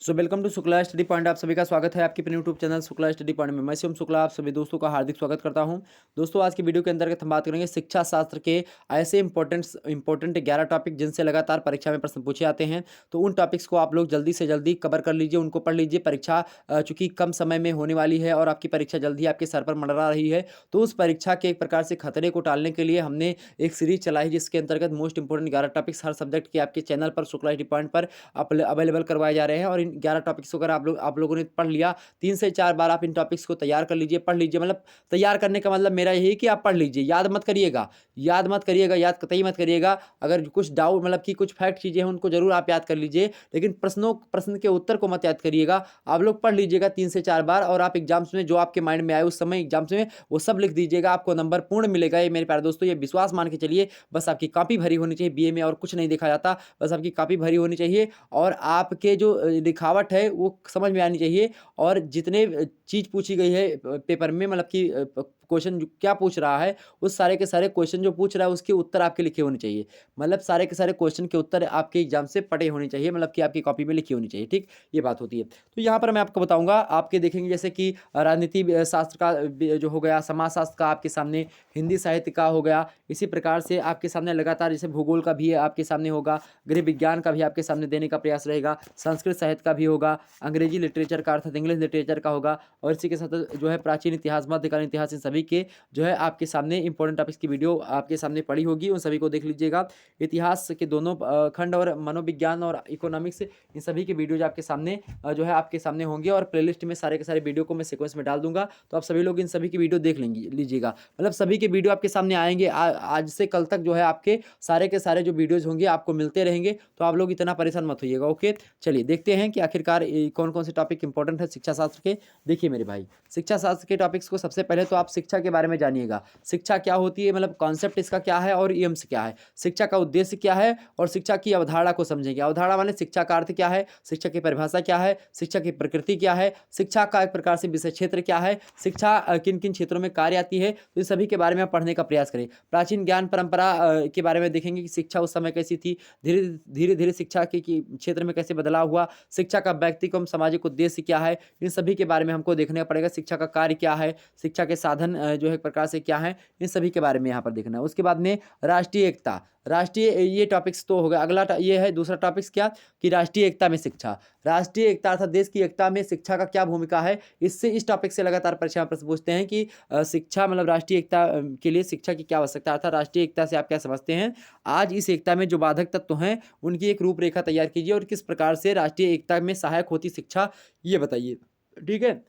Welcome to Shukla study point. आप सभी का स्वागत है आपके अपने YouTube channel Shukla study point में। मैं शिवम शुक्ला आप सभी दोस्तों का हार्दिक स्वागत करता हूं। दोस्तों, आज की वीडियो के अंतर्गत हम बात करेंगे शिक्षा शास्त्र के ऐसे इंपॉर्टेंट 11 टॉपिक जिनसे लगातार परीक्षा में प्रश्न पूछे जाते हैं। तो उन टॉपिक्स को आप लोग जल्दी से जल्दी कवर कर लीजिए, उनको पढ़ लीजिए। परीक्षा चूंकि कम समय में होने वाली है और आपकी परीक्षा जल्दी ही आपके सर पर मंडरा रही है, तो उस परीक्षा के एक प्रकार से खतरे को टालने के लिए हमने एक सीरीज चलाई जिसके अंतर्गत मोस्ट इंपोर्टेंट 11 टॉपिक्स हर सब्जेक्ट के आपके चैनल पर शुक्ला स्टडी पॉइंट पर अवेलेबल करवाए जा रहे हैं। और इन 11 टॉपिक्स को अगर आप लोगों ने पढ़ लिया, 3 से 4 बार आप इन टॉपिक्स को तैयार कर लीजिए, पढ़ लीजिए। मतलब तैयार करने का मतलब मेरा यही है कि आप पढ़ लीजिए, याद मत करिएगा, याद कतई मत करिएगा। अगर कुछ डाउट मतलब कि कुछ फैक्ट चीज़ें हैं उनको ज़रूर आप याद कर लीजिए, लेकिन प्रश्न के उत्तर को मत याद करिएगा। आप लोग पढ़ लीजिएगा 3 से 4 बार, और आप एग्जाम्स में जो आपके माइंड में आए उस समय एग्जाम्स में वो सब लिख दीजिएगा, आपको नंबर पूर्ण मिलेगा। ये मेरे प्यारे दोस्तों, ये विश्वास मान के चलिए। बस आपकी कॉपी भरी होनी चाहिए, बीए में और कुछ नहीं देखा जाता, बस आपकी कॉपी भरी होनी चाहिए और आपके जो लिखावट है वो समझ में आनी चाहिए। और जितने चीज़ पूछी गई है पेपर में, मतलब कि क्वेश्चन क्या पूछ रहा है, उस सारे के सारे क्वेश्चन जो पूछ रहा है उसके उत्तर आपके लिखे होने चाहिए। मतलब सारे के सारे क्वेश्चन के उत्तर आपके एग्जाम से पढ़े होने चाहिए, मतलब कि आपकी कॉपी में लिखी होनी चाहिए। ठीक, ये बात होती है। तो यहाँ पर मैं आपको बताऊंगा, आपके देखेंगे जैसे कि राजनीति शास्त्र का जो हो गया, समाज शास्त्र का आपके सामने, हिंदी साहित्य का हो गया, इसी प्रकार से आपके सामने लगातार जैसे भूगोल का भी आपके सामने होगा, गृह विज्ञान का भी आपके सामने देने का प्रयास रहेगा, संस्कृत साहित्य का भी होगा, अंग्रेजी लिटरेचर का अर्थात इंग्लिश लिटरेचर का होगा, और इसी के साथ जो है प्राचीन इतिहास, मध्यकालीन इतिहास, इन सभी के जो है आपके सामने इंपॉर्टेंट टॉपिक्स की वीडियो आपके सामने पड़ी होगी, उन सभी को देख लीजिएगा। इतिहास के दोनों खंड और मनोविज्ञान और इकोनॉमिक्स, इन सभी के वीडियोज आपके सामने जो है आपके सामने होंगे, और प्लेलिस्ट में सारे के सारे वीडियो को मैं सीक्वेंस में डाल दूंगा, तो आप सभी लोग इन सभी की वीडियो देख लेंगे लीजिएगा। मतलब सभी के वीडियो आपके सामने आएंगे, आज से कल तक जो है आपके सारे के सारे जो वीडियोज होंगे आपको मिलते रहेंगे, तो आप लोग इतना परेशान मत होइएगा। ओके, चलिए देखते हैं कि आखिरकार कौन कौन से टॉपिक इंपॉर्टेंट है शिक्षा शास्त्र के। देखिए मेरे भाई, शिक्षा शास्त्र के टॉपिक्स को सबसे पहले तो आप शिक्षा के बारे में जानिएगा। शिक्षा क्या होती है, मतलब कॉन्सेप्ट इसका क्या है और एम्स क्या है, शिक्षा का उद्देश्य क्या है, और शिक्षा की अवधारणा को समझेंगे। अवधारणा माने शिक्षा का अर्थ क्या है, शिक्षा की परिभाषा क्या है, शिक्षा की प्रकृति क्या है, शिक्षा का एक प्रकार से विषय क्षेत्र क्या है, शिक्षा किन किन क्षेत्रों में कार्य आती है, तो इस सभी के बारे में आप पढ़ने का प्रयास करें। प्राचीन ज्ञान परंपरा के बारे में देखेंगे कि शिक्षा उस समय कैसी थी, धीरे धीरे धीरे शिक्षा के क्षेत्र में कैसे बदलाव हुआ, शिक्षा का व्यक्तिगत एवं सामाजिक उद्देश्य क्या है, इन सभी के बारे में हमको देखना पड़ेगा। शिक्षा का कार्य क्या है, शिक्षा के साधन जो है एक प्रकार से क्या है, इन सभी के बारे में यहाँ पर देखना है। उसके बाद में राष्ट्रीय एकता, राष्ट्रीय ये टॉपिक्स तो हो गया। अगला ये है दूसरा टॉपिक्स क्या, कि राष्ट्रीय एकता में शिक्षा, राष्ट्रीय एकता अर्थात देश की एकता में शिक्षा का क्या भूमिका है। इस टॉपिक से लगातार परीक्षा में प्रश्न पूछते हैं कि शिक्षा मतलब राष्ट्रीय एकता के लिए शिक्षा की क्या आवश्यकता है, अर्थात राष्ट्रीय एकता से आप क्या समझते हैं। आज इस एकता में जो बाधक तत्व हैं उनकी एक रूपरेखा तैयार कीजिए, और किस प्रकार से राष्ट्रीय एकता में सहायक होती शिक्षा, ये बताइए। ठीक है,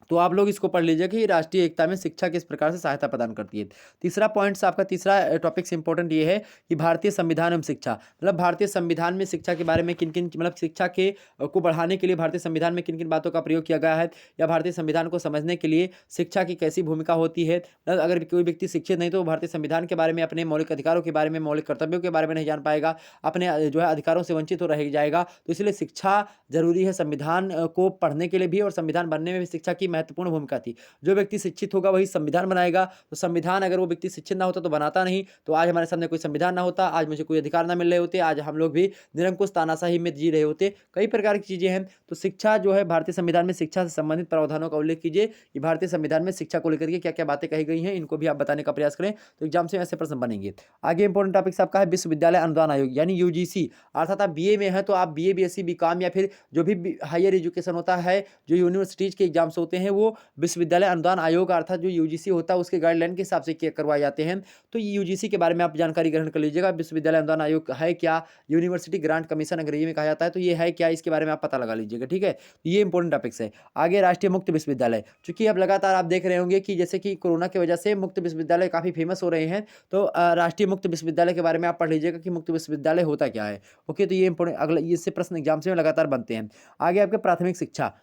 तो आप लोग इसको पढ़ लीजिए कि राष्ट्रीय एकता में शिक्षा किस प्रकार से सहायता प्रदान करती है। तीसरा पॉइंट्स आपका, तीसरा टॉपिक्स इंपॉर्टेंट ये है कि भारतीय संविधान एवं शिक्षा, मतलब भारतीय संविधान में शिक्षा के बारे में किन किन, मतलब शिक्षा के को बढ़ाने के लिए भारतीय संविधान में किन किन बातों का प्रयोग किया गया है, या भारतीय संविधान को समझने के लिए शिक्षा की कैसी भूमिका होती है। मतलब अगर कोई व्यक्ति शिक्षित नहीं तो भारतीय संविधान के बारे में, अपने मौलिक अधिकारों के बारे में, मौलिक कर्तव्यों के बारे में नहीं जान पाएगा, अपने जो है अधिकारों से वंचित हो रह जाएगा। तो इसलिए शिक्षा जरूरी है संविधान को पढ़ने के लिए भी, और संविधान बनने में भी शिक्षा की महत्वपूर्ण भूमिका थी। जो व्यक्ति शिक्षित होगा वही संविधान बनाएगा, तो संविधान अगर वो व्यक्ति शिक्षित ना होता तो बनाता नहीं, तो आज हमारे सामने कोई संविधान ना होता, आज मुझे कोई अधिकार ना मिल रहे होते, आज हम लोग भी निरंकुश तानाशाही में जी रहे होते। कई प्रकार की चीजें हैं। तो शिक्षा जो है भारतीय संविधान में शिक्षा से संबंधित प्रावधानों का उल्लेख कीजिए कि भारतीय संविधान में शिक्षा को लेकर के क्या क्या बातें कही गई हैं, इनको भी आप बताने का प्रयास करें, तो एग्जाम से ऐसे प्रश्न बनेंगे। आगे इंपॉर्टेंट टॉपिक आपका है विश्वविद्यालय अनुदान आयोग, यानी यूजीसी। अर्थात आप बीए में है तो आप बीए, बीएससी, बीकॉम या फिर जो भी हायर एजुकेशन होता है, जो यूनिवर्सिटीज के एग्जाम्स होते हैं, वो विश्वविद्यालय अनुदान आयोग अर्थात जो यूजीसी होता है उसके गाइडलाइन के हिसाब से करवाए जाते हैं। तो यूजीसी के बारे में आप जानकारी ग्रहण कर लीजिएगा। विश्वविद्यालय अनुदान आयोग है क्या, यूनिवर्सिटी ग्रांट कमीशन अंग्रेजी में कहा जाता है, तो ये है क्या, इसके बारे में आप पता लगा लीजिएगा। ठीक है, ये इंपॉर्टेंट टॉपिक्स है। आगे राष्ट्रीय मुक्त विश्वविद्यालय, चूंकि अब लगातार आप देख रहे होंगे कि जैसे कि कोरोना की वजह से मुक्त विश्वविद्यालय काफी फेमस हो रहे हैं, तो राष्ट्रीय मुक्त विश्वविद्यालय के बारे में आप पढ़ लीजिएगा कि मुक्त विश्वविद्यालय होता क्या है। ओके, तो ये इंपॉर्टेंट, अगला इससे प्रश्न एग्जाम में लगातार बनते हैं। आगे आपके प्राथमिक शिक्षा,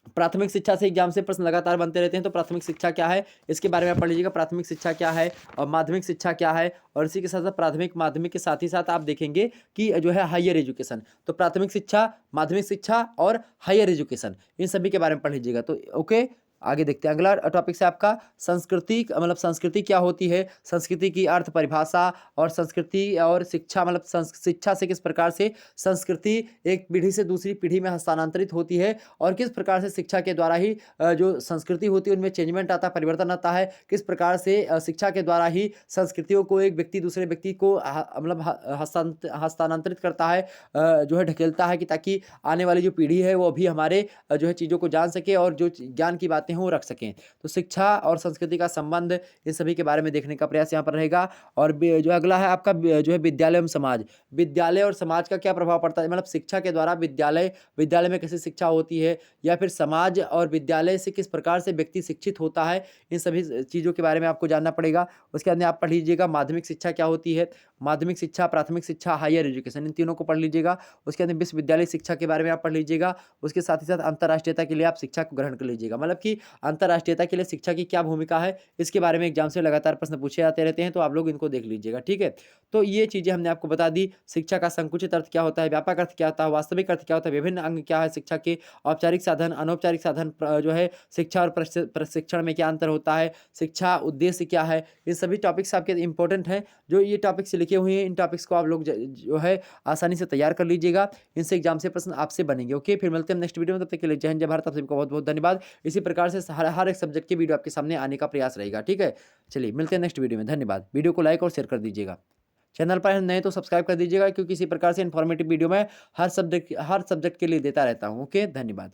प्राथमिक शिक्षा से एग्जाम से प्रश्न लगातार बनते रहते हैं, तो प्राथमिक शिक्षा क्या है इसके बारे में आप पढ़ लीजिएगा। प्राथमिक शिक्षा क्या है और माध्यमिक शिक्षा क्या है, और इसी के साथ साथ प्राथमिक माध्यमिक के साथ ही साथ आप देखेंगे कि जो है हायर एजुकेशन, तो प्राथमिक शिक्षा, माध्यमिक शिक्षा और हायर एजुकेशन, इन सभी के बारे में पढ़ लीजिएगा। तो ओके, आगे देखते हैं। अगला टॉपिक से आपका संस्कृति, मतलब संस्कृति क्या होती है, संस्कृति की अर्थ परिभाषा और संस्कृति और शिक्षा, मतलब शिक्षा से किस प्रकार से संस्कृति एक पीढ़ी से दूसरी पीढ़ी में हस्तांतरित होती है और किस प्रकार से शिक्षा के द्वारा ही जो संस्कृति होती है उनमें चेंजमेंट आता है, परिवर्तन आता है, किस प्रकार से शिक्षा के द्वारा ही संस्कृतियों को एक व्यक्ति दूसरे व्यक्ति को मतलब हस्तांतरित करता है, जो है ढकेलता है, कि ताकि आने वाली जो पीढ़ी है वो भी हमारे जो है चीज़ों को जान सके और जो ज्ञान की बातें हैं वो रख सकें। तो शिक्षा और संस्कृति का संबंध, इन सभी के बारे में देखने का प्रयास यहाँ पर रहेगा। और जो अगला है आपका जो है विद्यालय एवं समाज। विद्यालय और समाज का क्या प्रभाव पड़ता है, मतलब शिक्षा के द्वारा विद्यालय में कैसे शिक्षा होती है, या फिर समाज और विद्यालय से किस प्रकार से व्यक्ति शिक्षित होता है, इन सभी चीज़ों के बारे में आपको जानना पड़ेगा। उसके बाद में आप पढ़ लीजिएगा माध्यमिक शिक्षा क्या होती है, माध्यमिक शिक्षा, प्राथमिक शिक्षा, हायर एजुकेशन, इन तीनों को पढ़ लीजिएगा। उसके बाद विश्वविद्यालय शिक्षा के बारे में आप पढ़ लीजिएगा। उसके साथ ही साथ अंतर्राष्ट्रीयता के लिए आप शिक्षा को ग्रहण कर लीजिएगा, मतलब कि अंतर्राष्ट्रीयता के लिए शिक्षा की क्या भूमिका है, इसके बारे में एग्जाम से लगातार प्रश्न पूछे जाते रहते हैं, तो आप लोग इनको देख लीजिएगा। ठीक है, तो ये चीज़ें हमने आपको बता दी। शिक्षा का संकुचित अर्थ क्या होता है, व्यापक अर्थ क्या होता है, वास्तविक अर्थ क्या होता है, विभिन्न अंग क्या है शिक्षा के, औपचारिक साधन, अनौपचारिक साधन, जो है शिक्षा और प्रशिक्षण में क्या अंतर होता है, शिक्षा उद्देश्य क्या है, ये सभी टॉपिक्स आपके इंपॉर्टेंट हैं। जो ये टॉपिक्स लिखे हुए हैं, इन टॉपिक्स को आप लोग जो है आसानी से तैयार कर लीजिएगा, इनसे एग्जाम से प्रश्न आपसे बनेंगे। ओके, फिर मिलते हैं नेक्स्ट वीडियो में, तब तक के लिए जय हिंद जय भारत। आप सभी को बहुत बहुत धन्यवाद। इसी प्रकार से हर एक सब्जेक्ट की वीडियो आपके सामने आने का प्रयास रहेगा। ठीक है, चलिए मिलते हैं नेक्स्ट वीडियो में, धन्यवाद। वीडियो को लाइक और शेयर कर दीजिएगा, चैनल पर नए तो सब्सक्राइब कर दीजिएगा, क्योंकि इसी प्रकार से इन्फॉर्मेटिव वीडियो में हर सब्जेक्ट के लिए देता रहता हूँ। ओके, धन्यवाद।